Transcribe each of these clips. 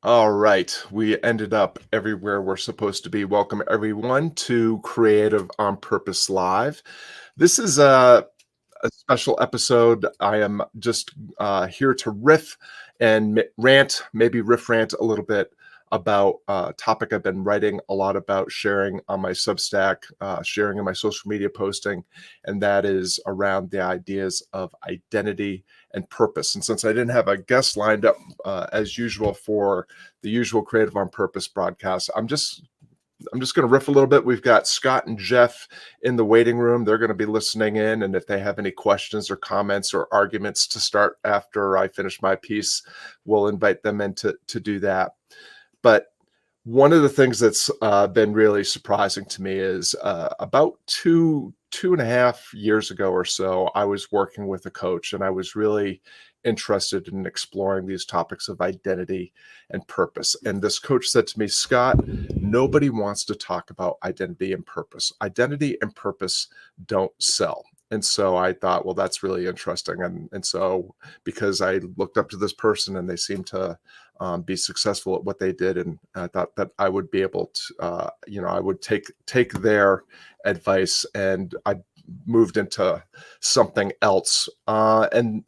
All right, we ended up everywhere we're supposed to be. Welcome everyone to Creative on Purpose Live. This is a special episode. I am just here to riff and rant, maybe riff rant a little bit about a topic I've been writing a lot about, sharing on my Substack, sharing in my social media posting, and that is around the ideas of identity and purpose. And since I didn't have a guest lined up as usual for the usual Creative on Purpose broadcast, I'm just going to riff a little bit. We've got Scott and Jeff in the waiting room. They're going to be listening in. And if they have any questions or comments or arguments to start after I finish my piece, we'll invite them in to do that. But one of the things that's been really surprising to me is about two and a half years ago or so, I was working with a coach and I was really interested in exploring these topics of identity and purpose. And this coach said to me, Scott, nobody wants to talk about identity and purpose. Identity and purpose don't sell. And so I thought, well, that's really interesting. And so because I looked up to this person and they seemed to be successful at what they did, and I thought that I would be able to, I would take their advice, and I moved into something else, and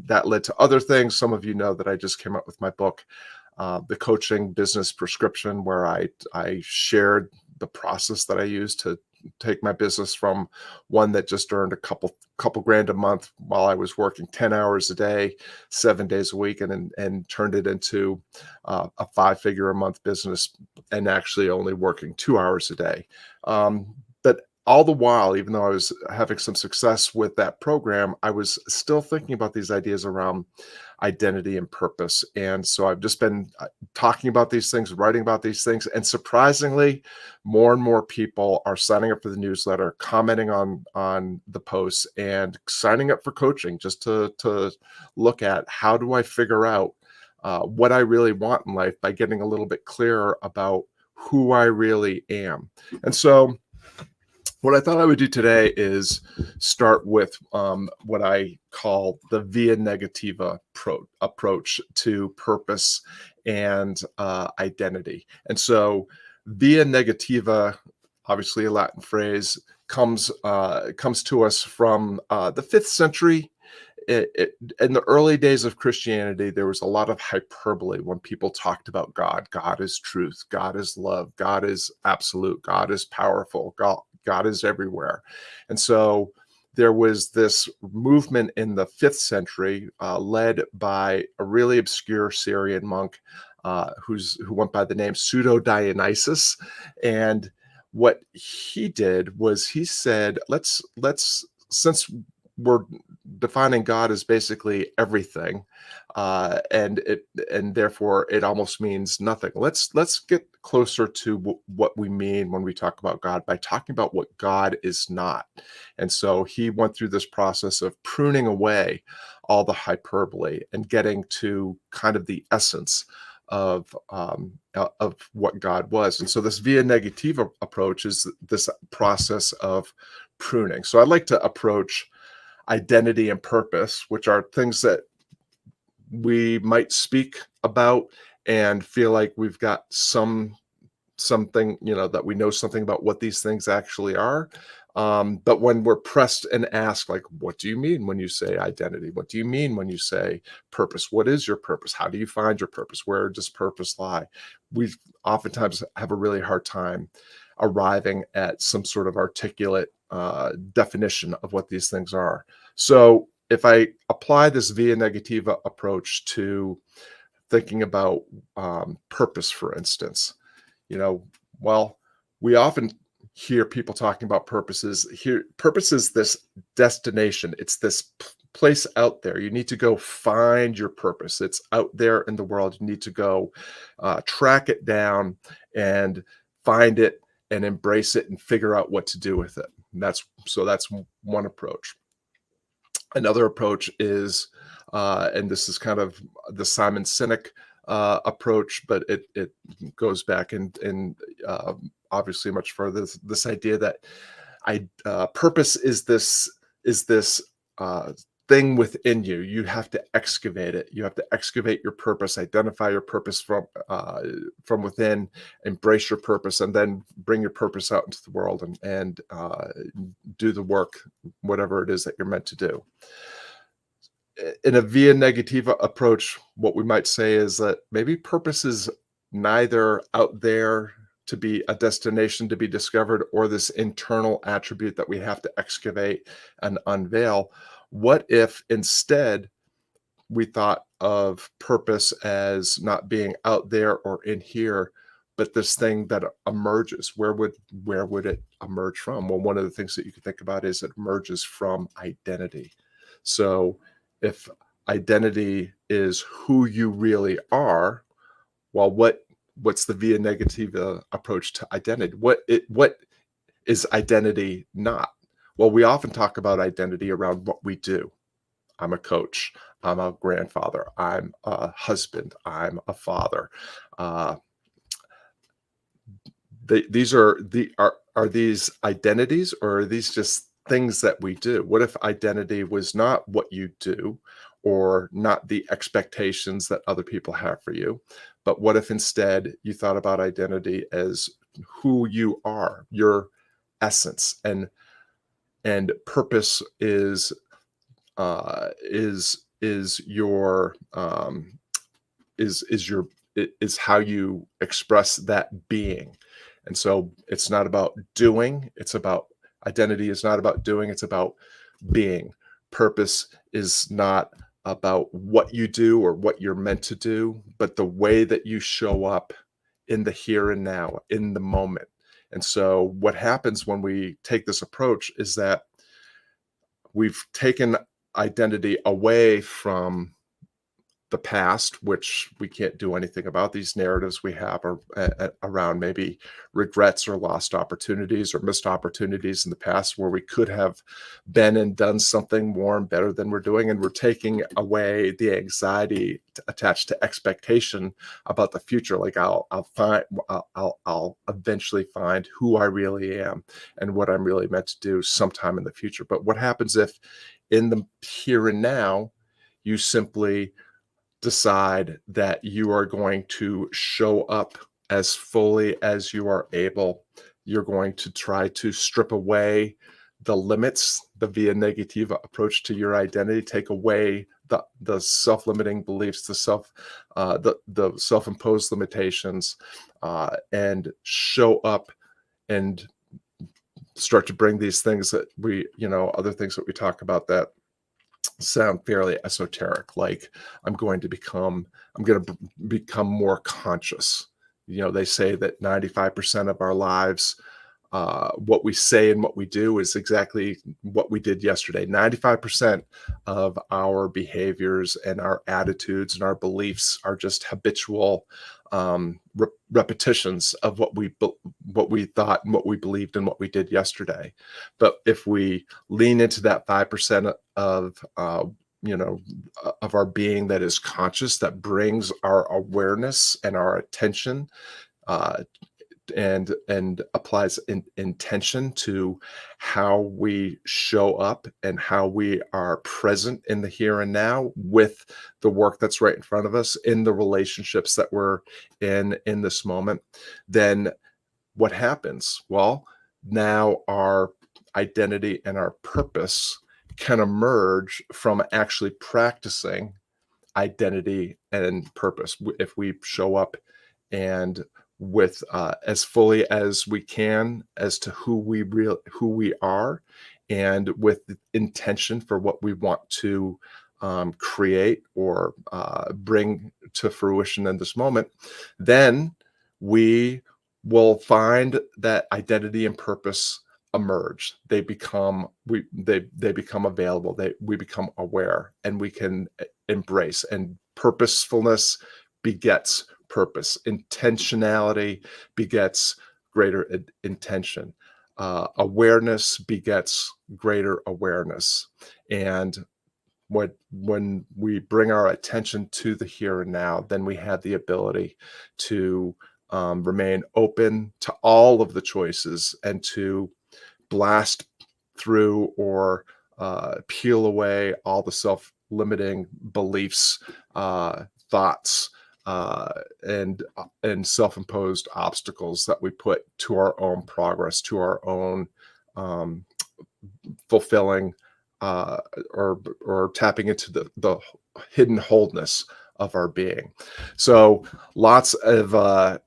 that led to other things. Some of you know that I just came up with my book, The Coaching Business Prescription, where I shared the process that I used to take my business from one that just earned a couple grand a month while I was working 10 hours a day, 7 days a week, and turned it into a 5-figure a month business, and actually only working 2 hours a day. But all the while, even though I was having some success with that program, I was still thinking about these ideas around identity and purpose. And so I've just been talking about these things, writing about these things. And surprisingly, more and more people are signing up for the newsletter, commenting on the posts, and signing up for coaching just to look at how do I figure out what I really want in life by getting a little bit clearer about who I really am. And so what I thought I would do today is start with what I call the via negativa approach to purpose and identity. And so via negativa, obviously a Latin phrase, comes to us from the 5th century. In the early days of Christianity, there was a lot of hyperbole when people talked about God. God is truth. God is love. God is absolute. God is powerful. God is everywhere. And so there was this movement in the 5th century led by a really obscure Syrian monk who went by the name Pseudo Dionysius. And what he did was he said, let's since we're defining God as basically everything, and therefore it almost means nothing. Let's get closer to what we mean when we talk about God by talking about what God is not. And so he went through this process of pruning away all the hyperbole and getting to kind of the essence of what God was. And so this via negativa approach is this process of pruning. So I'd like to approach identity and purpose, which are things that we might speak about and feel like we've got something, that we know something about what these things actually are. But when we're pressed and asked, like, what do you mean when you say identity? What do you mean when you say purpose? What is your purpose? How do you find your purpose? Where does purpose lie? We oftentimes have a really hard time arriving at some sort of articulate definition of what these things are. So if I apply this via negativa approach to thinking about purpose, for instance, well, we often hear people talking about purposes. Here, purpose is this destination. It's this place out there. You need to go find your purpose. It's out there in the world. You need to go track it down and find it and embrace it and figure out what to do with it. And that's one approach. Another approach is, and this is kind of the Simon Sinek approach, but it goes back and obviously much further. This idea that purpose is this thing within you. You have to excavate it. You have to excavate your purpose, identify your purpose from within, embrace your purpose, and then bring your purpose out into the world and do the work, whatever it is that you're meant to do. In a via negativa approach, what we might say is that maybe purpose is neither out there to be a destination to be discovered or this internal attribute that we have to excavate and unveil. What if instead we thought of purpose as not being out there or in here, but this thing that emerges? Where would it emerge from? Well, one of the things that you can think about is it emerges from identity. So if identity is who you really are, well, what's the via negativa approach to identity? What is identity not? Well, we often talk about identity around what we do. I'm a coach. I'm a grandfather. I'm a husband. I'm a father. Uh, these are these identities, or are these just things that we do? What if identity was not what you do, or not the expectations that other people have for you, but what if instead you thought about identity as who you are, your essence, and purpose is your is your is how you express that being. And so it's not about doing, it's about identity is not about doing, it's about being. Purpose is not about what you do or what you're meant to do, but the way that you show up in the here and now, in the moment. And so what happens when we take this approach is that we've taken identity away from the past, which we can't do anything about. These narratives we have are around maybe regrets or lost opportunities or missed opportunities in the past where we could have been and done something more and better than we're doing. And we're taking away the anxiety attached to expectation about the future. Like I'll eventually find who I really am and what I'm really meant to do sometime in the future. But what happens if in the here and now, you simply decide that you are going to show up as fully as you are able? You're going to try to strip away the limits, the via negativa approach to your identity, take away the self-limiting beliefs, the self-imposed limitations, and show up and start to bring these things that other things that we talk about that sound fairly esoteric, like I'm going to become more conscious. They say that 95% of our lives, what we say and what we do is exactly what we did yesterday. 95% of our behaviors and our attitudes and our beliefs are just habitual repetitions of what we thought and what we believed and what we did yesterday. But if we lean into that 5% of of our being that is conscious, that brings our awareness and our attention, uh, and applies intention to how we show up and how we are present in the here and now with the work that's right in front of us, in the relationships that we're in this moment. Then what happens? Well, now our identity and our purpose can emerge from actually practicing identity and purpose. If we show up and with as fully as we can as to who we are, and with the intention for what we want to create or bring to fruition in this moment, then we will find that identity and purpose emerge. They become they become available. We become aware, and we can embrace. And purposefulness begets purpose. Intentionality begets greater intention. Awareness begets greater awareness. And when we bring our attention to the here and now, then we have the ability to remain open to all of the choices and to blast through or peel away all the self-limiting beliefs, thoughts, and self-imposed obstacles that we put to our own progress, to our own um, fulfilling, uh, or tapping into the hidden wholeness of our being. So lots of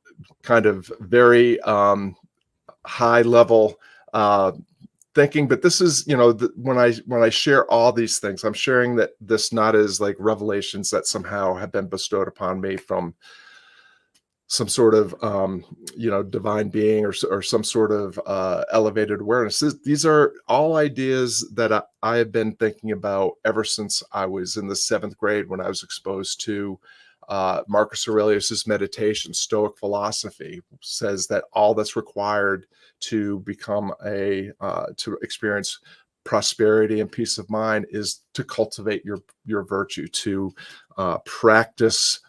kind of very high level uh, thinking, but this is, when I share all these things, I'm sharing that this not as like revelations that somehow have been bestowed upon me from some sort of divine being, or some sort of elevated awareness. These are all ideas that I have been thinking about ever since I was in the seventh grade, when I was exposed to Marcus Aurelius's meditation. Stoic philosophy says that all that's required to become to experience prosperity and peace of mind is to cultivate your virtue, to practice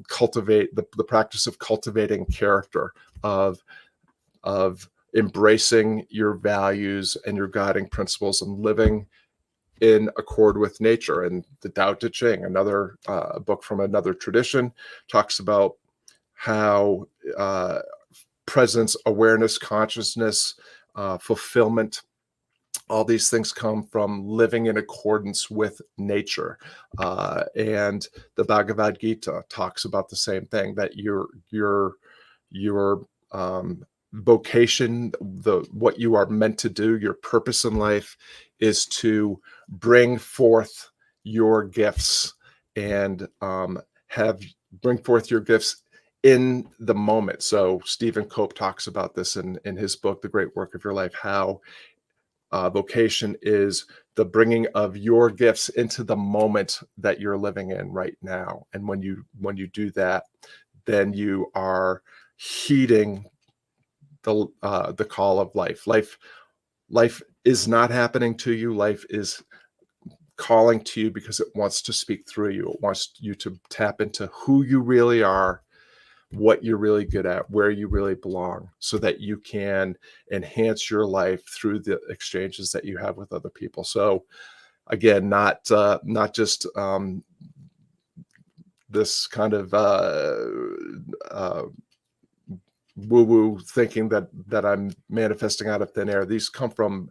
cultivate the practice of cultivating character, of embracing your values and your guiding principles, and living in accord with nature. And the Tao Te Ching, another book from another tradition, talks about how presence, awareness, consciousness, fulfillment, all these things come from living in accordance with nature. And the Bhagavad Gita talks about the same thing, that your vocation, what you are meant to do, your purpose in life, is to bring forth your gifts, and have bring forth your gifts in the moment. So Stephen Cope talks about this in his book, The Great Work of Your Life, how vocation is the bringing of your gifts into the moment that you're living in right now. And when you do that, then you are heeding the call of life. Life is not happening to you. Life is calling to you because it wants to speak through you. It wants you to tap into who you really are, what you're really good at, where you really belong, so that you can enhance your life through the exchanges that you have with other people. So again, not just this kind of woo-woo thinking that I'm manifesting out of thin air. These come from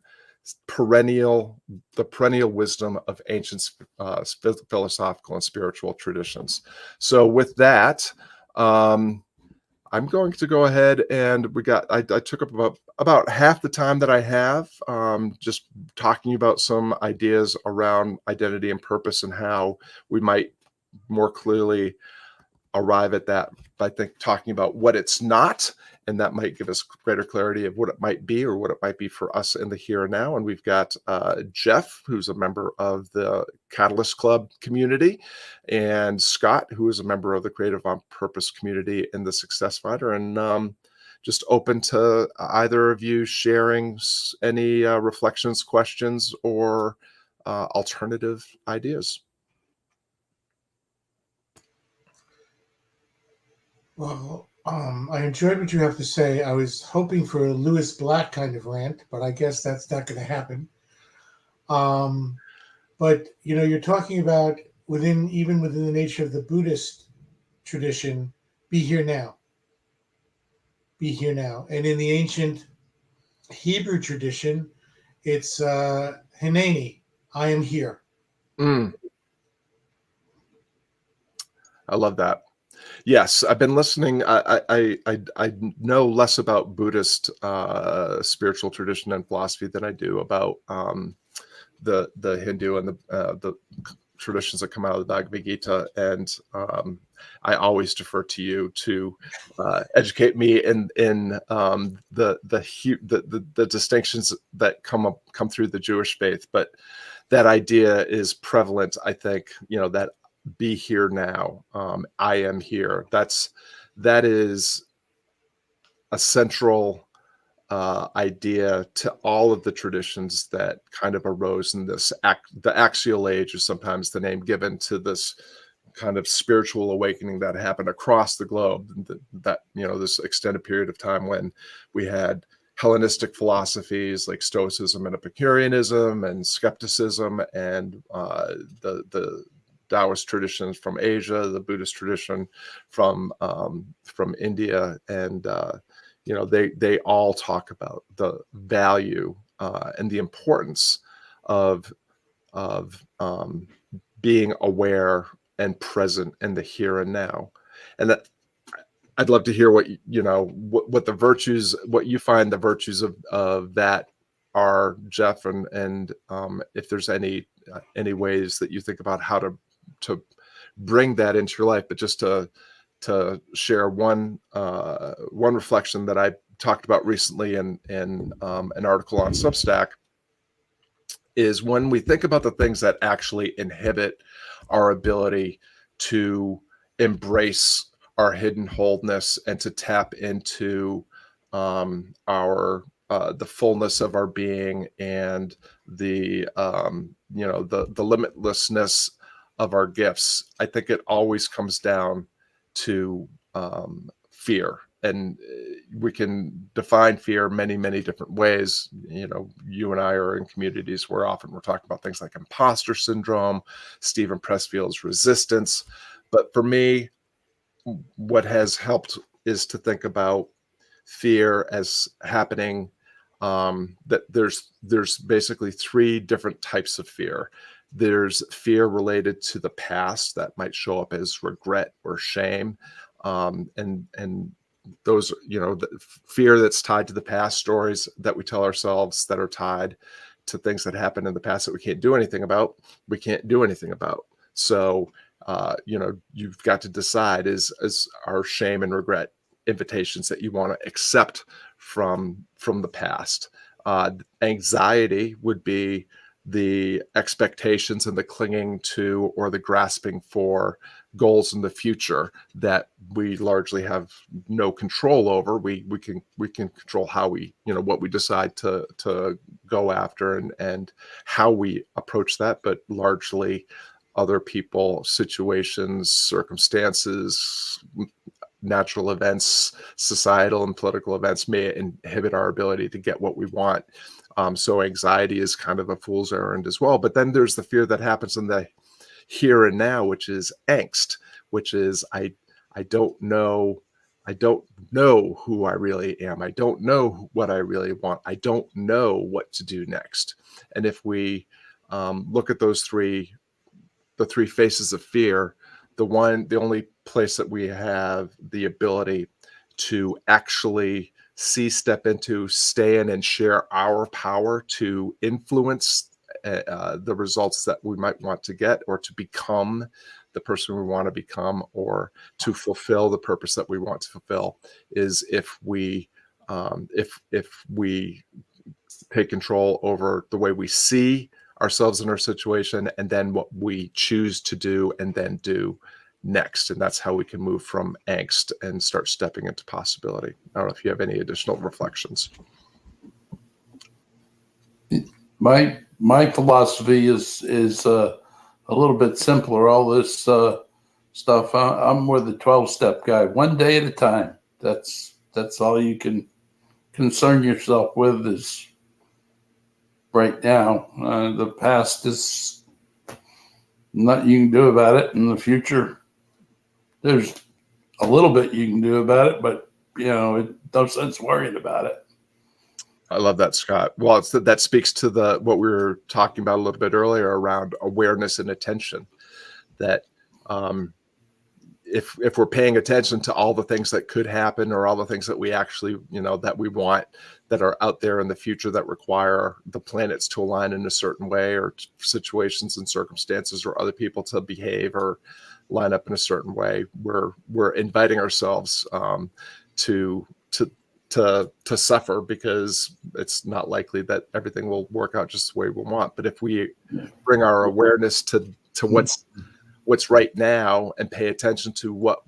the perennial wisdom of ancient philosophical and spiritual traditions. So with that, I'm going to go ahead, and I took up about half the time that I have, just talking about some ideas around identity and purpose, and how we might more clearly arrive at that by talking about what it's not, and that might give us greater clarity of what it might be, or what it might be for us in the here and now. And we've got Jeff, who's a member of the Catalyst Club community, and Scott, who is a member of the Creative on Purpose community in the Success Finder. And just open to either of you sharing any reflections, questions, or alternative ideas. Well, I enjoyed what you have to say. I was hoping for a Lewis Black kind of rant, but I guess that's not going to happen. But you're talking about even within the nature of the Buddhist tradition, be here now, be here now. And in the ancient Hebrew tradition, it's Hineni, I am here. Mm, I love that. Yes, I've been listening. I know less about Buddhist spiritual tradition and philosophy than I do about the Hindu and the traditions that come out of the Bhagavad Gita, and I always defer to you to educate me in the distinctions that come through the Jewish faith. But that idea is prevalent, I think. That be here now. I am here. That is a central idea to all of the traditions that kind of arose in the axial age is sometimes the name given to this kind of spiritual awakening that happened across the globe. That this extended period of time when we had Hellenistic philosophies like Stoicism and Epicureanism and skepticism, and the Taoist traditions from Asia, the Buddhist tradition from India, and they all talk about the value and the importance of of being aware and present in the here and now. And that I'd love to hear what the virtues, what you find the virtues of that are, Jeff, and if there's any ways that you think about how to bring that into your life. But just to share one reflection that I talked about recently in an article on Substack, is when we think about the things that actually inhibit our ability to embrace our hidden wholeness and to tap into our the fullness of our being, and the limitlessness of our gifts. I think it always comes down to fear, and we can define fear many, many different ways. You and I are in communities where often we're talking about things like imposter syndrome, Stephen Pressfield's resistance. But for me, what has helped is to think about fear as happening, that there's basically three different types of fear. There's fear related to the past that might show up as regret or shame, and those, the fear that's tied to the past, stories that we tell ourselves that are tied to things that happened in the past that we can't do anything about. So you've got to decide, is our shame and regret invitations that you want to accept from the past. Anxiety would be the expectations and the clinging to, or the grasping for, goals in the future that we largely have no control over. We can control how what we decide to go after, and how we approach that, but largely other people, situations, circumstances, natural events, societal and political events may inhibit our ability to get what we want. So anxiety is kind of a fool's errand as well. But then there's the fear that happens in the here and now, which is angst, which is I don't know who I really am. I don't know what I really want. I don't know what to do next. And if we look at the three faces of fear, the only place that we have the ability to actually step into, stay in, and share our power to influence the results that we might want to get, or to become the person we want to become, or to fulfill the purpose that we want to fulfill, is if we take control over the way we see ourselves in our situation, and then what we choose to do and then do next. And that's how we can move from angst and start stepping into possibility. I don't know if you have any additional reflections. My philosophy is a little bit simpler. All this stuff, I'm more the 12-step guy. One day at a time. That's all you can concern yourself with is right now. The past is nothing you can do about it. In the future, there's a little bit you can do about it, but no sense worrying about it. I love that, Scott. Well, that speaks to what we were talking about a little bit earlier around awareness and attention. That if we're paying attention to all the things that could happen, or all the things that we actually, that we want, that are out there in the future, that require the planets to align in a certain way, or situations and circumstances, or other people to behave or line up in a certain way, we're inviting ourselves to suffer, because it's not likely that everything will work out just the way we want. But if we bring our awareness to what's right now, and pay attention to what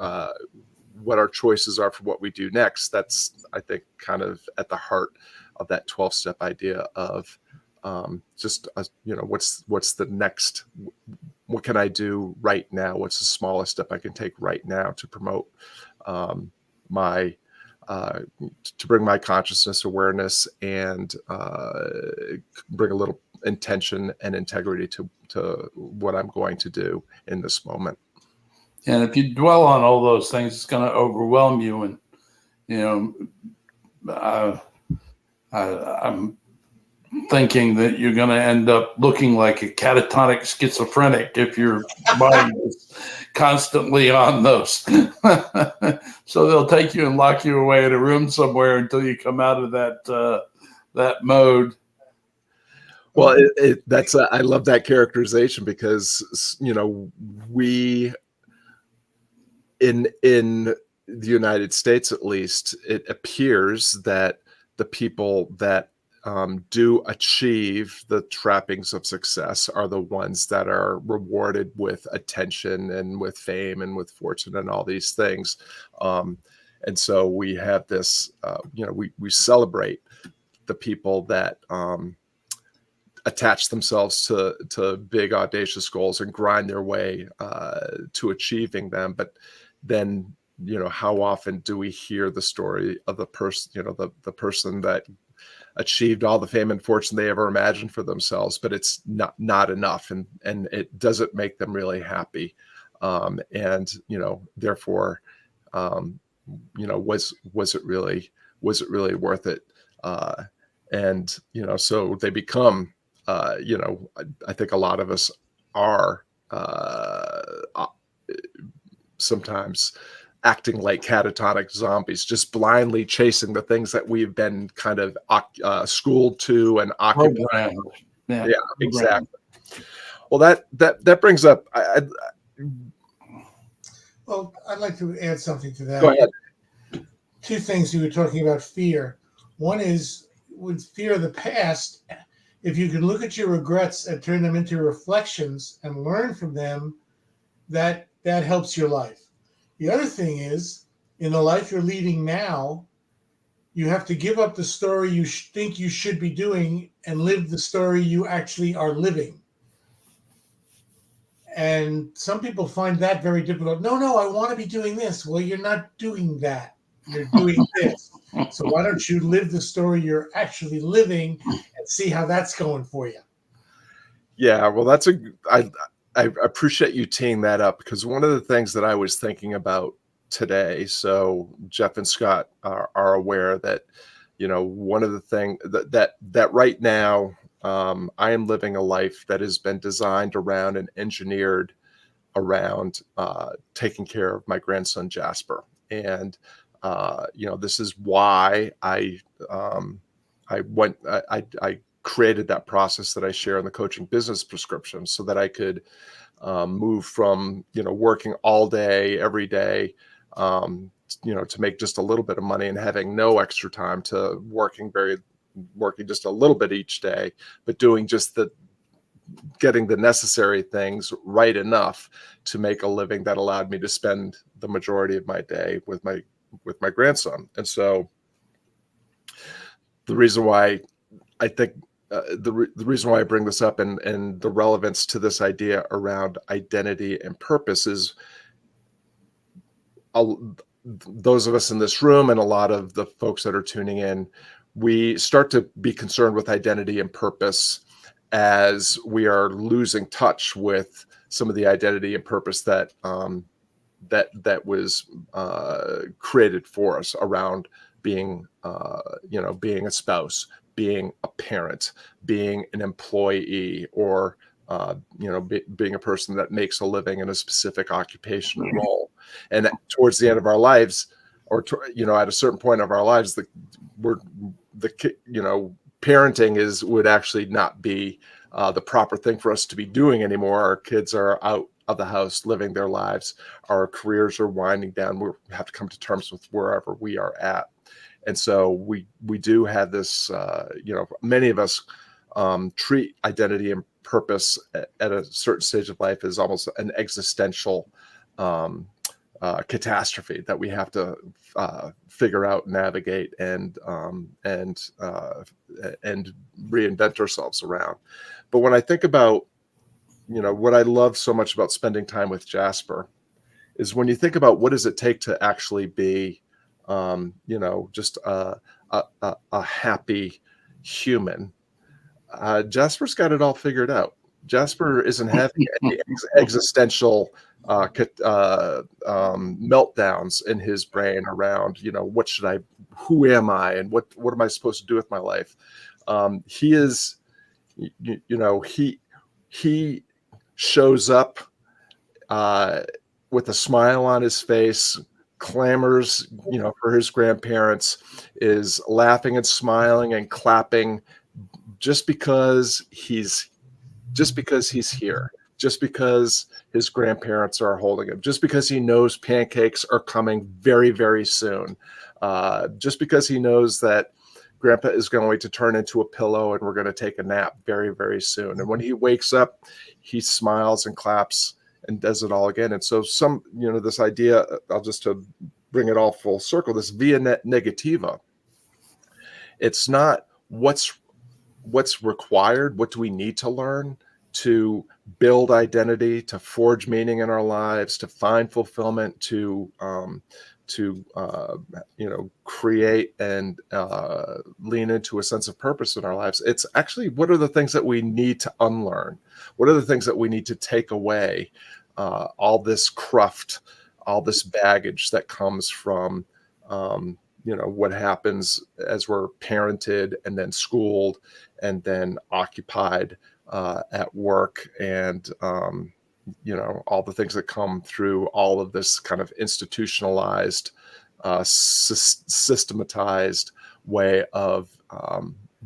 our choices are for what we do next, that's, I think, kind of at the heart of that 12-step idea of what's the next, what can I do right now? What's the smallest step I can take right now to promote my to bring my consciousness awareness and bring a little intention and integrity to what I'm going to do in this moment. And if you dwell on all those things, it's going to overwhelm you. And, you know, I'm thinking that you're going to end up looking like a catatonic schizophrenic if your mind is constantly on those. So they'll take you and lock you away in a room somewhere until you come out of that mode. Well, that's I love that characterization because, you know, we in the United States, at least, it appears that the people that do achieve the trappings of success are the ones that are rewarded with attention and with fame and with fortune and all these things. And so we have this, you know, we celebrate the people that attach themselves to big audacious goals and grind their way to achieving them. But then, you know, how often do we hear the story of the person, you know, the person that achieved all the fame and fortune they ever imagined for themselves, but it's not enough, and it doesn't make them really happy, and you know, therefore, you know, was it really worth it? And you know, so they become, you know, I think a lot of us are sometimes acting like catatonic zombies, just blindly chasing the things that we've been kind of schooled to and occupied. Yeah, exactly. Well, that brings up. Well, I'd like to add something to that. Go ahead. Two things you were talking about fear. One is with fear of the past. If you can look at your regrets and turn them into reflections and learn from them, that helps your life. The other thing is, in the life you're leading now, you have to give up the story you think you should be doing and live the story you actually are living. And some people find that very difficult. No, I want to be doing this. Well, you're not doing that. You're doing this. So why don't you live the story you're actually living and see how that's going for you? Yeah, well, I appreciate you teeing that up, because one of the things that I was thinking about today, so Jeff and Scott are aware that, you know, one of the things that right now, I am living a life that has been designed around and engineered around taking care of my grandson Jasper, and you know, this is why I created that process that I share in the coaching business prescription, so that I could move from, you know, working all day, every day, you know, to make just a little bit of money and having no extra time, to working just a little bit each day, but doing just getting the necessary things right enough to make a living that allowed me to spend the majority of my day with my grandson. And so the reason why I think the reason why I bring this up, and the relevance to this idea around identity and purpose, is those of us in this room and a lot of the folks that are tuning in, we start to be concerned with identity and purpose as we are losing touch with some of the identity and purpose that that was created for us around being, you know, being a spouse, being a parent, being an employee, or you know, being a person that makes a living in a specific occupational role. And towards the end of our lives, or you know, at a certain point of our lives, you know, parenting would actually not be the proper thing for us to be doing anymore. Our kids are out of the house living their lives. Our careers are winding down. We have to come to terms with wherever we are at. And so we do have this, you know, many of us treat identity and purpose at a certain stage of life as almost an existential catastrophe that we have to figure out, navigate, and reinvent ourselves around. But when I think about, you know, what I love so much about spending time with Jasper is when you think about what does it take to actually be just a happy human. Jasper's got it all figured out. Jasper isn't having any existential meltdowns in his brain around, who am I, and what am I supposed to do with my life? He is, he shows up with a smile on his face, clamors, for his grandparents, is laughing and smiling and clapping just because he's here, just because his grandparents are holding him, just because he knows pancakes are coming very, very soon, just because he knows that grandpa is going to turn into a pillow and we're going to take a nap very, very soon. And when he wakes up, he smiles and claps and does it all again. And so this idea, to bring it all full circle, this via negativa, it's not what's required, what do we need to learn to build identity, to forge meaning in our lives, to find fulfillment, to create and lean into a sense of purpose in our lives. It's actually, what are the things that we need to unlearn? What are the things that we need to take away? All this cruft, all this baggage that comes from, what happens as we're parented and then schooled and then occupied at work, and all the things that come through all of this kind of institutionalized, systematized way of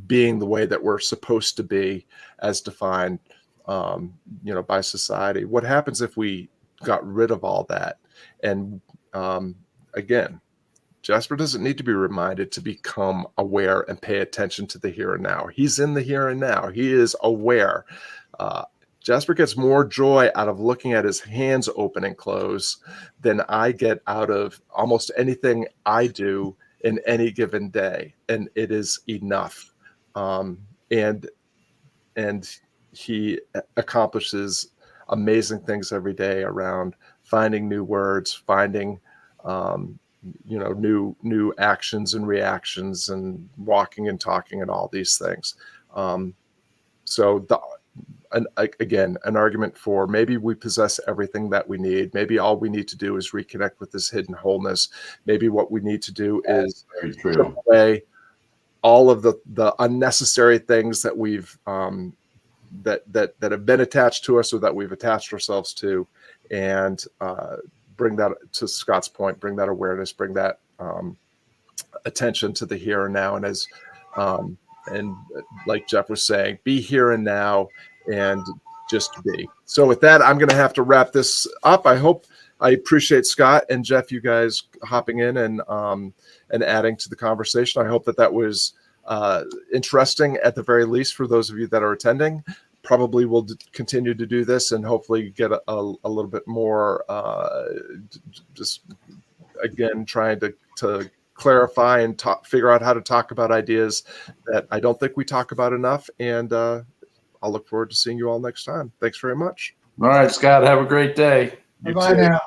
being the way that we're supposed to be as defined, by society. What happens if we got rid of all that? And again, Jasper doesn't need to be reminded to become aware and pay attention to the here and now. He's in the here and now. He is aware. Jasper gets more joy out of looking at his hands open and close than I get out of almost anything I do in any given day. And it is enough. And he accomplishes amazing things every day around finding new words, finding new actions and reactions, and walking and talking and all these things. Again, an argument for maybe we possess everything that we need. Maybe all we need to do is reconnect with this hidden wholeness. Maybe what we need to do is strip away all of the unnecessary things that we've that have been attached to us, or that we've attached ourselves to, and bring that, to Scott's point, bring that awareness, bring that attention to the here and now. And like Jeff was saying, be here and now, and just be. So with that, I'm going to have to wrap this up. I appreciate Scott and Jeff, you guys hopping in and adding to the conversation. I hope that was interesting, at the very least, for those of you that are attending. Probably will continue to do this and hopefully get a little bit more, just again, trying to clarify and figure out how to talk about ideas that I don't think we talk about enough. And I'll look forward to seeing you all next time. Thanks very much. All right, Scott, have a great day. Bye now.